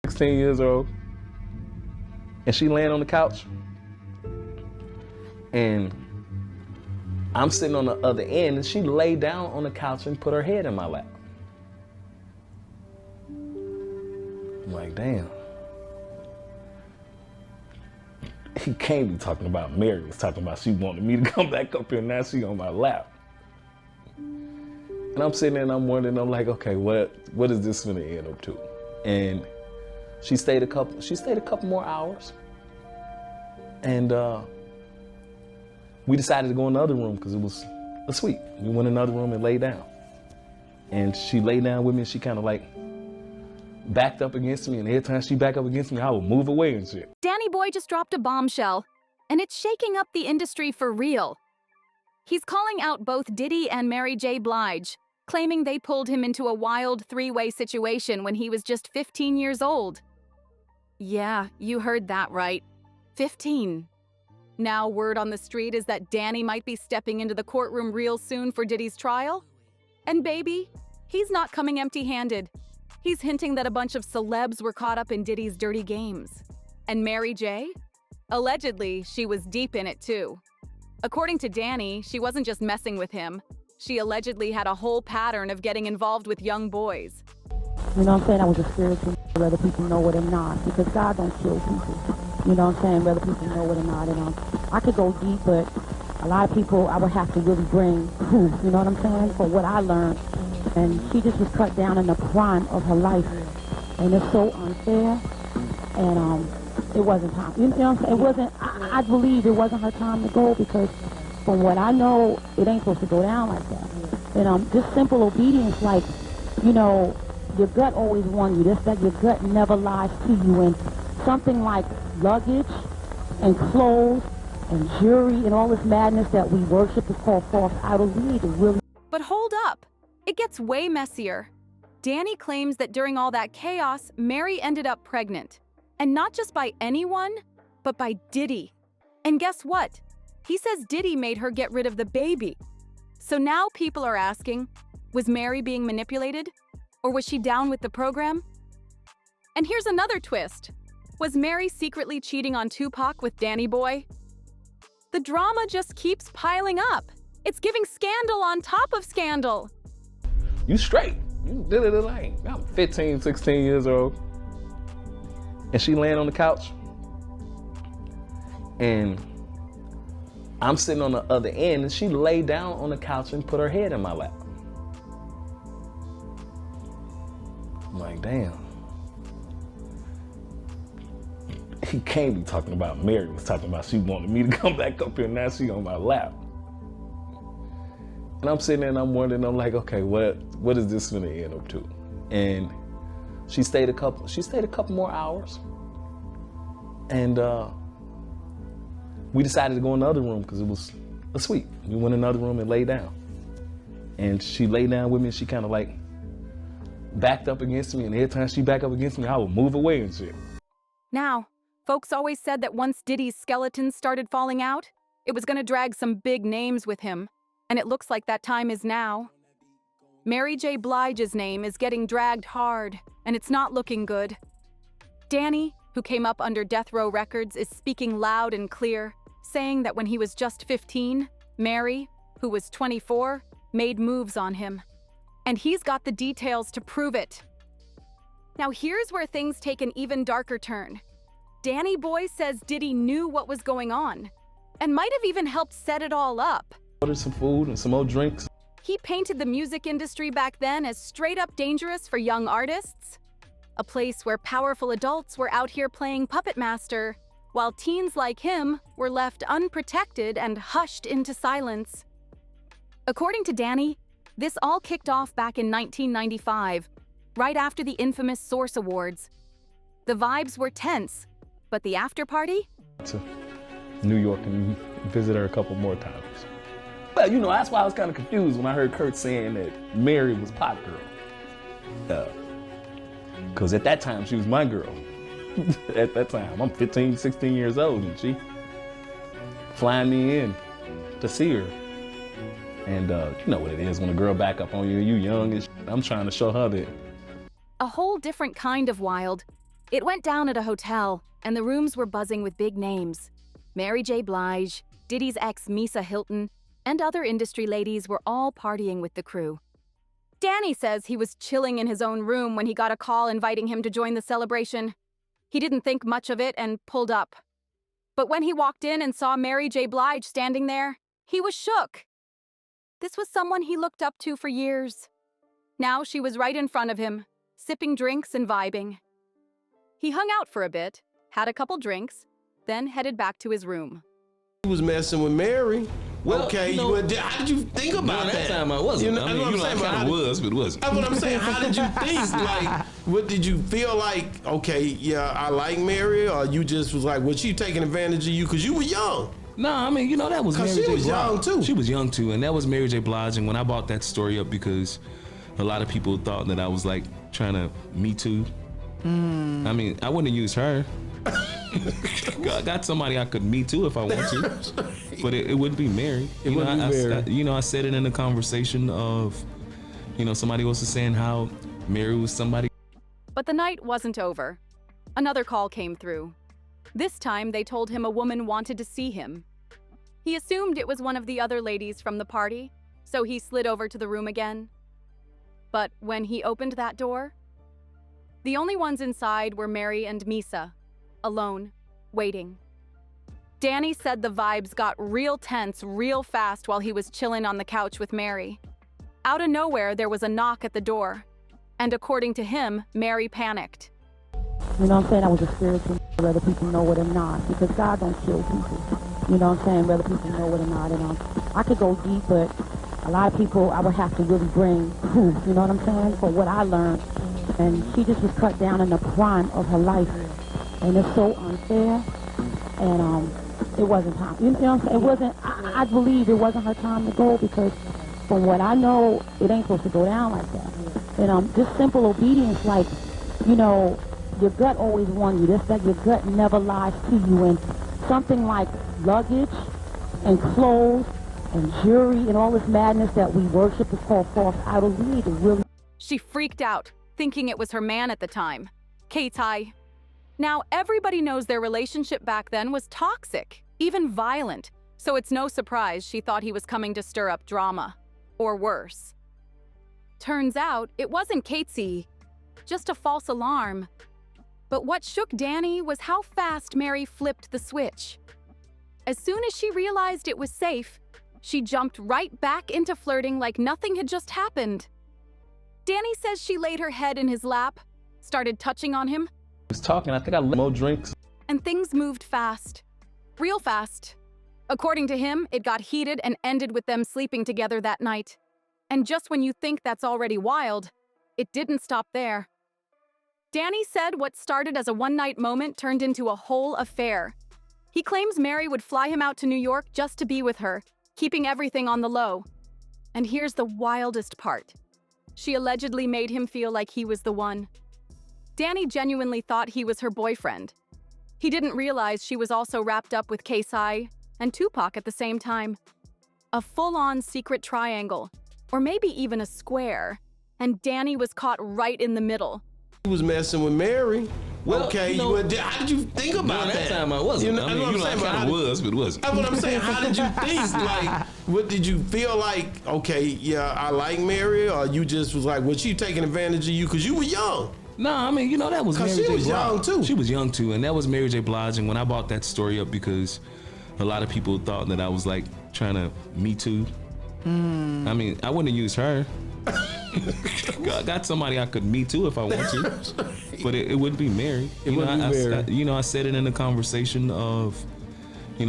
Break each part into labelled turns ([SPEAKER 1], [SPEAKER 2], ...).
[SPEAKER 1] 16 years old, and she laying on the couch, and I'm sitting on the other end, and she laid down on the couch and put her head in my lap. I'm like, damn. He can't be talking about Mary was talking about she wanted me to come back up here, and now she on my lap. And I'm sitting there and I'm wondering, I'm like, okay, what is this gonna end up to? And she stayed a couple more hours. And we decided to go in the other room because it was a suite. We went in another room and laid down. And she laid down with me, and she kind of like backed up against me, and every time she backed up against me, I would move away and shit.
[SPEAKER 2] Danny Boy just dropped a bombshell, and it's shaking up the industry for real. He's calling out both Diddy and Mary J. Blige, claiming they pulled him into a wild three-way situation when he was just 15 years old. Yeah, you heard that right. 15. Now word on the street is that Danny might be stepping into the courtroom real soon for Diddy's trial. And baby, he's not coming empty-handed. He's hinting that a bunch of celebs were caught up in Diddy's dirty games. And Mary J? Allegedly, she was deep in it too. According to Danny, she wasn't just messing with him. She allegedly had a whole pattern of getting involved with young boys.
[SPEAKER 3] You know what I'm saying? I was a spiritual, whether people know it or not, because God don't kill people. You know what I'm saying? Whether people know it or not. And I could go deep, but a lot of people I would have to really bring proof, you know what I'm saying, for what I learned. And she just was cut down in the prime of her life. And it's so unfair. And it wasn't time. You know what I'm saying? It wasn't, I believe it wasn't her time to go, because from what I know, it ain't supposed to go down like that. And just simple obedience, like, you know, your gut always warns you. That your gut never lies to you. And something like luggage and clothes and jewelry and all this madness that we worship is called false idols. We need to really...
[SPEAKER 2] But hold up. It gets way messier. Danny claims that during all that chaos, Mary ended up pregnant. And not just by anyone, but by Diddy. And guess what? He says Diddy made her get rid of the baby. So now people are asking, was Mary being manipulated? Or was she down with the program? And here's another twist. Was Mary secretly cheating on Tupac with Danny Boy? The drama just keeps piling up. It's giving scandal on top of scandal.
[SPEAKER 1] You straight. You did it like, I'm 15, 16 years old. And she laying on the couch. And I'm sitting on the other end, and she laid down on the couch and put her head in my lap. I'm like, damn. He can't be talking about Mary was talking about she wanted me to come back up here, and now she on my lap. And I'm sitting there and I'm wondering, I'm like, okay, what is this gonna end up to? And she stayed a couple more hours. And we decided to go in the other room because it was a suite. We went in another room and laid down. And she laid down with me, and she kind of like backed up against me, and every time she backed up against me, I would move away and shit.
[SPEAKER 2] Now, folks always said that once Diddy's skeleton started falling out, it was gonna drag some big names with him. And it looks like that time is now. Mary J. Blige's name is getting dragged hard, and it's not looking good. Danny, who came up under Death Row Records, is speaking loud and clear, saying that when he was just 15, Mary, who was 24, made moves on him. And he's got the details to prove it. Now here's where things take an even darker turn. Danny Boy says Diddy knew what was going on, and might have even helped set it all up.
[SPEAKER 1] Ordered some food and some more drinks.
[SPEAKER 2] He painted the music industry back then as straight up dangerous for young artists. A place where powerful adults were out here playing puppet master, while teens like him were left unprotected and hushed into silence. According to Danny, this all kicked off back in 1995, right after the infamous Source Awards. The vibes were tense, but the after party?
[SPEAKER 1] To New York and visit her a couple more times. Well, you know, that's why I was kind of confused when I heard Kurt saying that Mary was Pot Girl. Because at that time, she was my girl. At that time, I'm 15, 16 years old, and she flying me in to see her. And you know what it is when a girl back up on you, you young, and I'm trying to show her that.
[SPEAKER 2] A whole different kind of wild. It went down at a hotel, and the rooms were buzzing with big names. Mary J. Blige, Diddy's ex Misa Hilton, and other industry ladies were all partying with the crew. Danny says he was chilling in his own room when he got a call inviting him to join the celebration. He didn't think much of it and pulled up. But when he walked in and saw Mary J. Blige standing there, he was shook. This was someone he looked up to for years. Now she was right in front of him, sipping drinks and vibing. He hung out for a bit, had a couple drinks, then headed back to his room.
[SPEAKER 4] He was messing with Mary.
[SPEAKER 5] Well,
[SPEAKER 4] okay,
[SPEAKER 5] how
[SPEAKER 4] did you think about
[SPEAKER 5] that time I wasn't. I kind of was, but wasn't.
[SPEAKER 4] That's what I'm saying. How did you think? Like, what did you feel like? Okay, yeah, I like Mary, or you just was like, was she taking advantage of you because you were young?
[SPEAKER 5] No, I mean, that was Mary J. Blige.
[SPEAKER 4] She was young too.
[SPEAKER 5] She was young too, and that was Mary J. Blige. And when I brought that story up, because a lot of people thought that I was like trying to Me Too. I mean, I wouldn't have used her. I got somebody I could Me Too if I want to, but it wouldn't be Mary. I said it in the conversation of, somebody else was saying how Mary was somebody.
[SPEAKER 2] But the night wasn't over. Another call came through. This time they told him a woman wanted to see him. He assumed it was one of the other ladies from the party, so he slid over to the room again. But when he opened that door, the only ones inside were Mary and Misa, alone, waiting. Danny said the vibes got real tense real fast while he was chilling on the couch with Mary. Out of nowhere, there was a knock at the door, and according to him, Mary panicked.
[SPEAKER 3] You know what I'm saying? I was a spiritual, whether people know it or not, because God don't kill people. You know what I'm saying? Whether people know it or not. And I could go deep, but a lot of people I would have to really bring proof, you know what I'm saying, for what I learned. And she just was cut down in the prime of her life. And it's so unfair. And it wasn't time. You know what I'm saying? It wasn't, I believe it wasn't her time to go, because from what I know, it ain't supposed to go down like that. And just simple obedience, like, your gut always won you. That's that your gut never lies to you. And something like luggage and clothes and jewelry and all this madness that we worship is called false idols. We need to really...
[SPEAKER 2] She freaked out, thinking it was her man at the time, K-Ty. Now, everybody knows their relationship back then was toxic, even violent, so it's no surprise she thought he was coming to stir up drama, or worse. Turns out, it wasn't Katesy, just a false alarm. But what shook Danny was how fast Mary flipped the switch. As soon as she realized it was safe, she jumped right back into flirting like nothing had just happened. Danny says she laid her head in his lap, started touching on him.
[SPEAKER 1] I was talking, I think I lit more drinks.
[SPEAKER 2] And things moved fast. Real fast. According to him, it got heated and ended with them sleeping together that night. And just when you think that's already wild, it didn't stop there. Danny said what started as a one-night moment turned into a whole affair. He claims Mary would fly him out to New York just to be with her, keeping everything on the low. And here's the wildest part. She allegedly made him feel like he was the one. Danny genuinely thought he was her boyfriend. He didn't realize she was also wrapped up with K-Ci and Tupac at the same time. A full-on secret triangle, or maybe even a square, and Danny was caught right in the middle.
[SPEAKER 4] He was messing with Mary.
[SPEAKER 5] Well,
[SPEAKER 4] okay, how did you think about
[SPEAKER 5] that time I wasn't. I kind of was, but wasn't.
[SPEAKER 4] That's what I'm saying. How did you think? Like, what did you feel like? Okay, yeah, I like Mary, or you just was like, was she taking advantage of you because you were young?
[SPEAKER 5] No, I mean, that was Mary J. Blige.
[SPEAKER 4] She was young too.
[SPEAKER 5] She was young too, and that was Mary J. Blige. And when I brought that story up, because a lot of people thought that I was like trying to Me Too. I mean, I wouldn't have used her. I got somebody I could Me Too if I want to, but it wouldn't be Mary. I said it in the conversation of,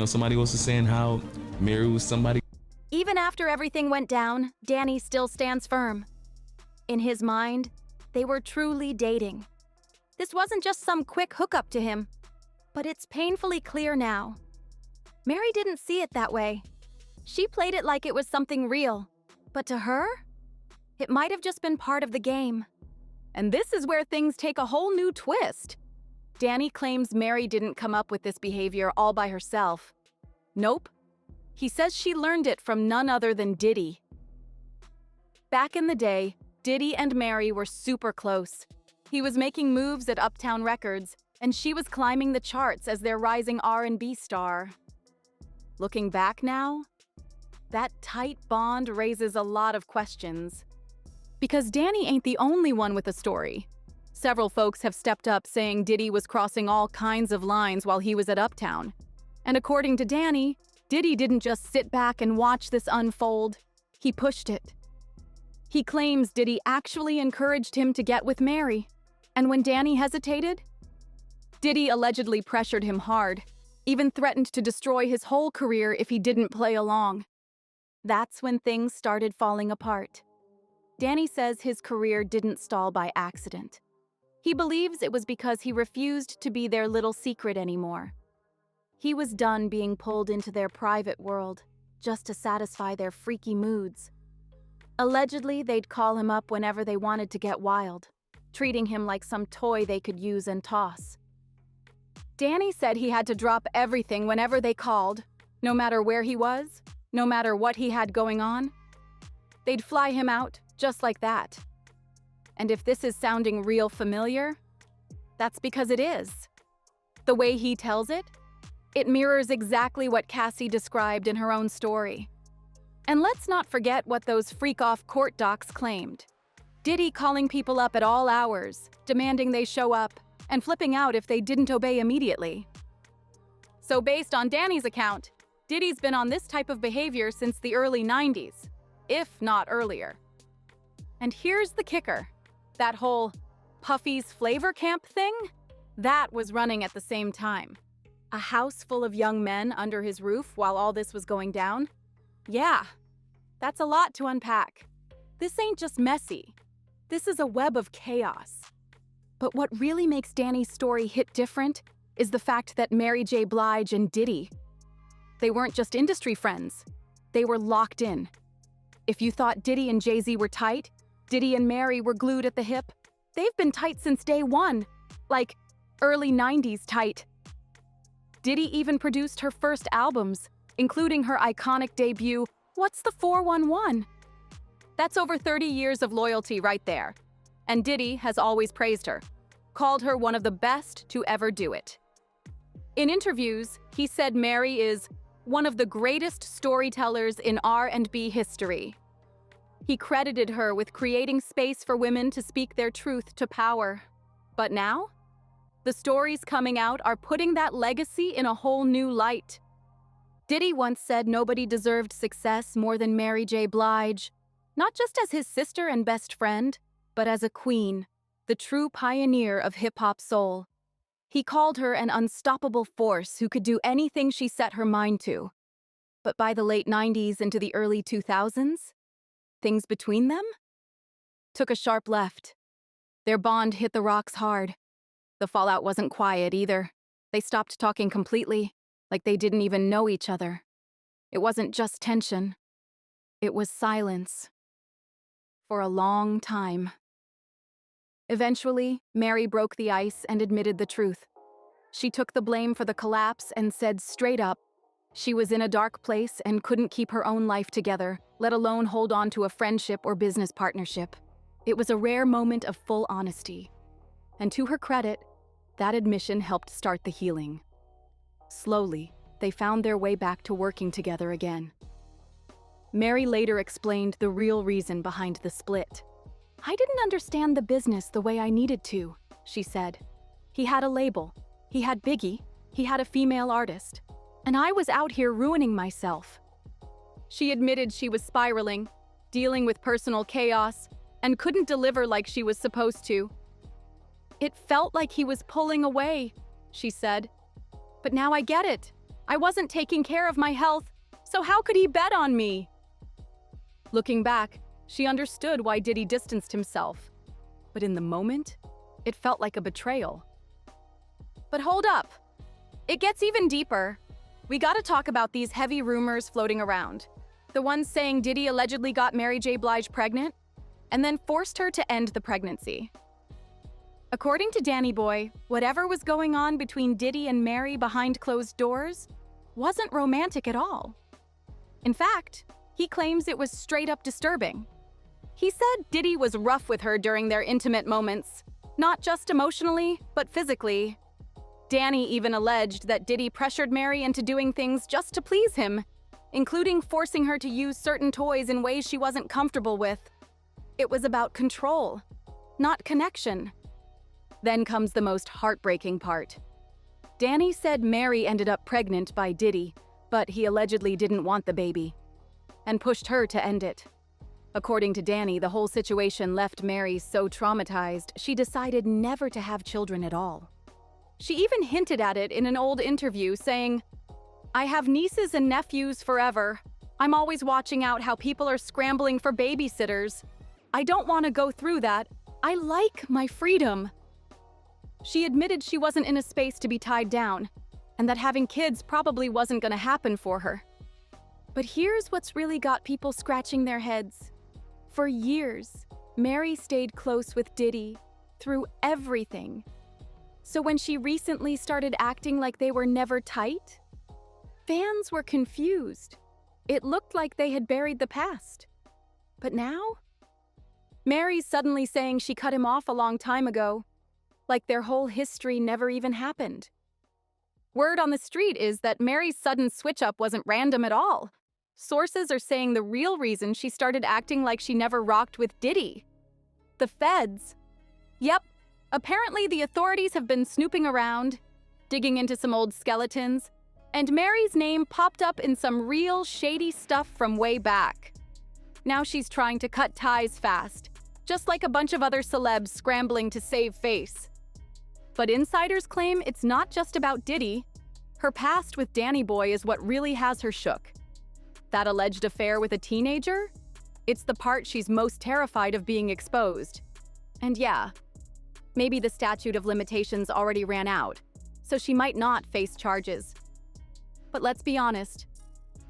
[SPEAKER 5] somebody else was saying how Mary was somebody.
[SPEAKER 2] Even after everything went down, Danny still stands firm. In his mind, they were truly dating. This wasn't just some quick hookup to him, but it's painfully clear now. Mary didn't see it that way. She played it like it was something real, but to her, it might have just been part of the game. And this is where things take a whole new twist. Danny claims Mary didn't come up with this behavior all by herself. Nope. He says she learned it from none other than Diddy. Back in the day, Diddy and Mary were super close. He was making moves at Uptown Records, and she was climbing the charts as their rising R&B star. Looking back now, that tight bond raises a lot of questions. Because Danny ain't the only one with a story. Several folks have stepped up saying Diddy was crossing all kinds of lines while he was at Uptown. And according to Danny, Diddy didn't just sit back and watch this unfold, he pushed it. He claims Diddy actually encouraged him to get with Mary. And when Danny hesitated, Diddy allegedly pressured him hard, even threatened to destroy his whole career if he didn't play along. That's when things started falling apart. Danny says his career didn't stall by accident. He believes it was because he refused to be their little secret anymore. He was done being pulled into their private world just to satisfy their freaky moods. Allegedly, they'd call him up whenever they wanted to get wild, treating him like some toy they could use and toss. Danny said he had to drop everything whenever they called, no matter where he was, no matter what he had going on. They'd fly him out, just like that. And if this is sounding real familiar, that's because it is. The way he tells it, it mirrors exactly what Cassie described in her own story. And let's not forget what those freak-off court docs claimed. Diddy calling people up at all hours, demanding they show up, and flipping out if they didn't obey immediately. So based on Danny's account, Diddy's been on this type of behavior since the early 90s, if not earlier. And here's the kicker. That whole Puffy's Flavor Camp thing? That was running at the same time. A house full of young men under his roof while all this was going down? Yeah, that's a lot to unpack. This ain't just messy. This is a web of chaos. But what really makes Danny's story hit different is the fact that Mary J. Blige and Diddy, they weren't just industry friends. They were locked in. If you thought Diddy and Jay-Z were tight, Diddy and Mary were glued at the hip. They've been tight since day one, like early 90s tight. Diddy even produced her first albums, including her iconic debut, What's the 411? That's over 30 years of loyalty right there. And Diddy has always praised her, called her one of the best to ever do it. In interviews, he said Mary is one of the greatest storytellers in R&B history. He credited her with creating space for women to speak their truth to power. But now, the stories coming out are putting that legacy in a whole new light. Diddy once said nobody deserved success more than Mary J. Blige, not just as his sister and best friend, but as a queen, the true pioneer of hip-hop soul. He called her an unstoppable force who could do anything she set her mind to. But by the late 90s into the early 2000s, things between them took a sharp left. Their bond hit the rocks hard. The fallout wasn't quiet either. They stopped talking completely, like they didn't even know each other. It wasn't just tension. It was silence. For a long time. Eventually, Mary broke the ice and admitted the truth. She took the blame for the collapse and said straight up, she was in a dark place and couldn't keep her own life together, let alone hold on to a friendship or business partnership. It was a rare moment of full honesty. And to her credit, that admission helped start the healing. Slowly, they found their way back to working together again. Mary later explained the real reason behind the split. I didn't understand the business the way I needed to, she said. He had a label. He had Biggie. He had a female artist. And I was out here ruining myself. She admitted she was spiraling, dealing with personal chaos, and couldn't deliver like she was supposed to. It felt like he was pulling away, she said. But now I get it. I wasn't taking care of my health, so how could he bet on me? Looking back, she understood why Diddy distanced himself. But in the moment, it felt like a betrayal. But hold up. It gets even deeper. We gotta talk about these heavy rumors floating around. The ones saying Diddy allegedly got Mary J. Blige pregnant, and then forced her to end the pregnancy. According to Danny Boy, whatever was going on between Diddy and Mary behind closed doors wasn't romantic at all. In fact, he claims it was straight up disturbing. He said Diddy was rough with her during their intimate moments, Not just emotionally, but physically. Danny even alleged that Diddy pressured Mary into doing things just to please him, including forcing her to use certain toys in ways she wasn't comfortable with. It was about control, not connection. Then comes the most heartbreaking part. Danny said Mary ended up pregnant by Diddy, but he allegedly didn't want the baby, and pushed her to end it. According to Danny, the whole situation left Mary so traumatized, she decided never to have children at all. She even hinted at it in an old interview, saying, "I have nieces and nephews forever. I'm always watching out how people are scrambling for babysitters. I don't want to go through that. I like my freedom." She admitted she wasn't in a space to be tied down, and that having kids probably wasn't going to happen for her. But here's what's really got people scratching their heads. For years, Mary stayed close with Diddy through everything. So when she recently started acting like they were never tight, fans were confused. It looked like they had buried the past. But now, Mary's suddenly saying she cut him off a long time ago, like their whole history never even happened. Word on the street is that Mary's sudden switch-up wasn't random at all. Sources are saying the real reason she started acting like she never rocked with Diddy. The feds. Yep, apparently the authorities have been snooping around, digging into some old skeletons, and Mary's name popped up in some real shady stuff from way back. Now she's trying to cut ties fast, just like a bunch of other celebs scrambling to save face. But insiders claim it's not just about Diddy. Her past with Danny Boy is what really has her shook. That alleged affair with a teenager? It's the part she's most terrified of being exposed. And yeah, maybe the statute of limitations already ran out, so she might not face charges. But let's be honest,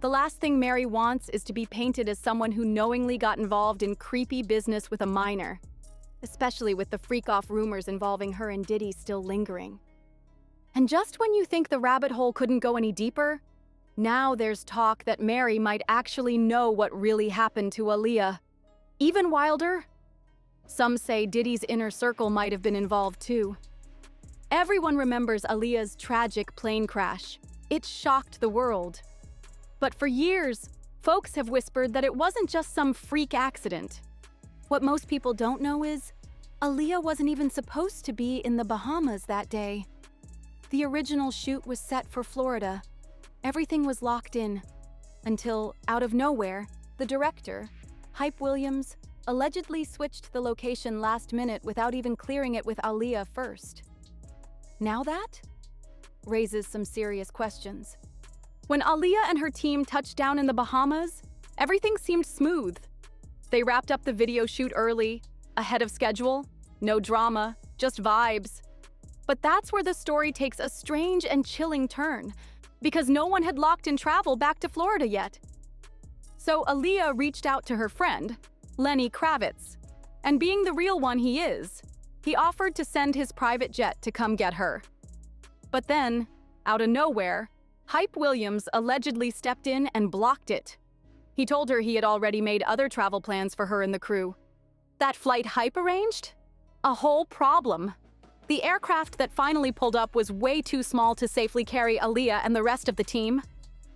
[SPEAKER 2] the last thing Mary wants is to be painted as someone who knowingly got involved in creepy business with a minor, especially with the freak-off rumors involving her and Diddy still lingering. And just when you think the rabbit hole couldn't go any deeper, now there's talk that Mary might actually know what really happened to Aaliyah. Even wilder, some say Diddy's inner circle might have been involved too. Everyone remembers Aaliyah's tragic plane crash. It shocked the world. But for years, folks have whispered that it wasn't just some freak accident. What most people don't know is, Aaliyah wasn't even supposed to be in the Bahamas that day. The original shoot was set for Florida. Everything was locked in, until, out of nowhere, the director, Hype Williams, allegedly switched the location last minute without even clearing it with Aaliyah first. Now that raises some serious questions. When Aaliyah and her team touched down in the Bahamas, everything seemed smooth. They wrapped up the video shoot early, ahead of schedule, no drama, just vibes. But that's where the story takes a strange and chilling turn, because no one had locked in travel back to Florida yet. So Aaliyah reached out to her friend, Lenny Kravitz, and being the real one he is, he offered to send his private jet to come get her. But then, out of nowhere, Hype Williams allegedly stepped in and blocked it. He told her he had already made other travel plans for her and the crew. That flight Hype arranged? A whole problem. The aircraft that finally pulled up was way too small to safely carry Aaliyah and the rest of the team.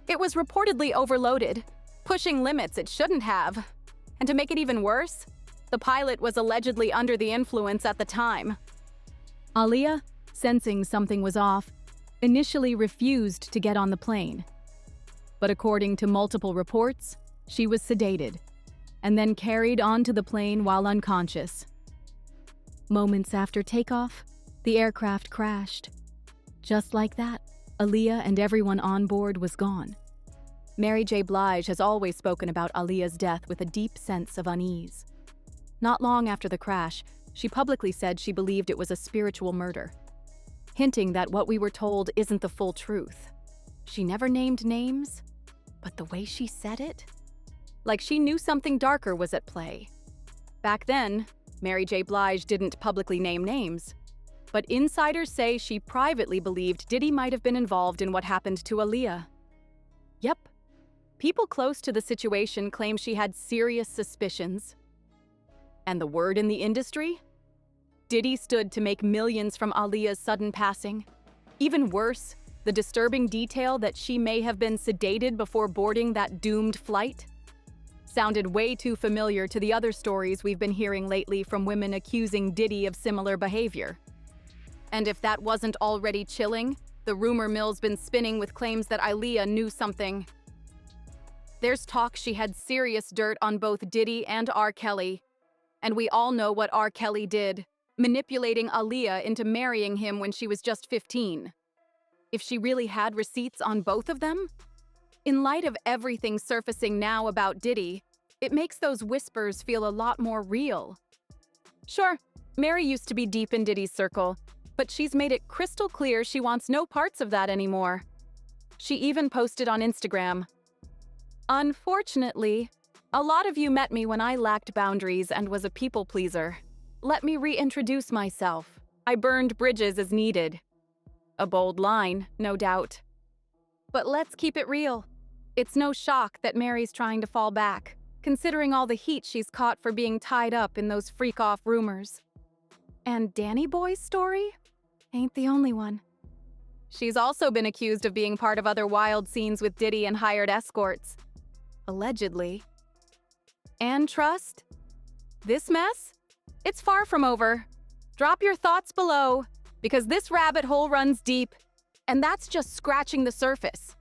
[SPEAKER 2] It was reportedly overloaded, pushing limits it shouldn't have. And to make it even worse, the pilot was allegedly under the influence at the time. Aaliyah, sensing something was off, initially refused to get on the plane. But according to multiple reports, she was sedated, and then carried onto the plane while unconscious. Moments after takeoff, the aircraft crashed. Just like that, Aaliyah and everyone on board was gone. Mary J. Blige has always spoken about Aaliyah's death with a deep sense of unease. Not long after the crash, she publicly said she believed it was a spiritual murder, hinting that what we were told isn't the full truth. She never named names, but the way she said it, like she knew something darker was at play. Back then, Mary J. Blige didn't publicly name names, but insiders say she privately believed Diddy might have been involved in what happened to Aaliyah. Yep, people close to the situation claim she had serious suspicions. And the word in the industry? Diddy stood to make millions from Aaliyah's sudden passing. Even worse, the disturbing detail that she may have been sedated before boarding that doomed flight sounded way too familiar to the other stories we've been hearing lately from women accusing Diddy of similar behavior. And if that wasn't already chilling, the rumor mill's been spinning with claims that Aaliyah knew something. There's talk she had serious dirt on both Diddy and R. Kelly. And we all know what R. Kelly did, manipulating Aaliyah into marrying him when she was just 15. If she really had receipts on both of them? In light of everything surfacing now about Diddy, it makes those whispers feel a lot more real. Sure, Mary used to be deep in Diddy's circle, but she's made it crystal clear she wants no parts of that anymore. She even posted on Instagram, "Unfortunately, a lot of you met me when I lacked boundaries and was a people pleaser. Let me reintroduce myself. I burned bridges as needed." A bold line, no doubt. But let's keep it real. It's no shock that Mary's trying to fall back, considering all the heat she's caught for being tied up in those freak-off rumors. And Danny Boy's story ain't the only one. She's also been accused of being part of other wild scenes with Diddy and hired escorts. Allegedly. And trust? This mess? It's far from over. Drop your thoughts below, because this rabbit hole runs deep, and that's just scratching the surface.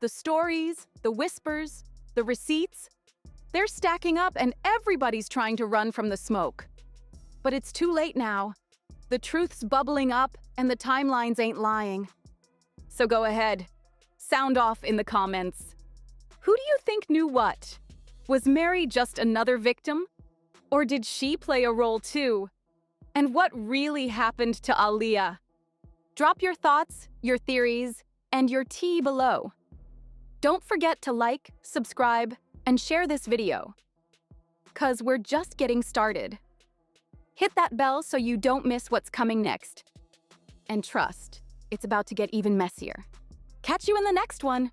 [SPEAKER 2] The stories, the whispers, the receipts, they're stacking up and everybody's trying to run from the smoke. But it's too late now. The truth's bubbling up and the timelines ain't lying. So go ahead, sound off in the comments. Who do you think knew what? Was Mary just another victim? Or did she play a role too? And what really happened to Aaliyah? Drop your thoughts, your theories, and your tea below. Don't forget to like, subscribe, and share this video, 'cause we're just getting started. Hit that bell so you don't miss what's coming next. And trust, it's about to get even messier. Catch you in the next one.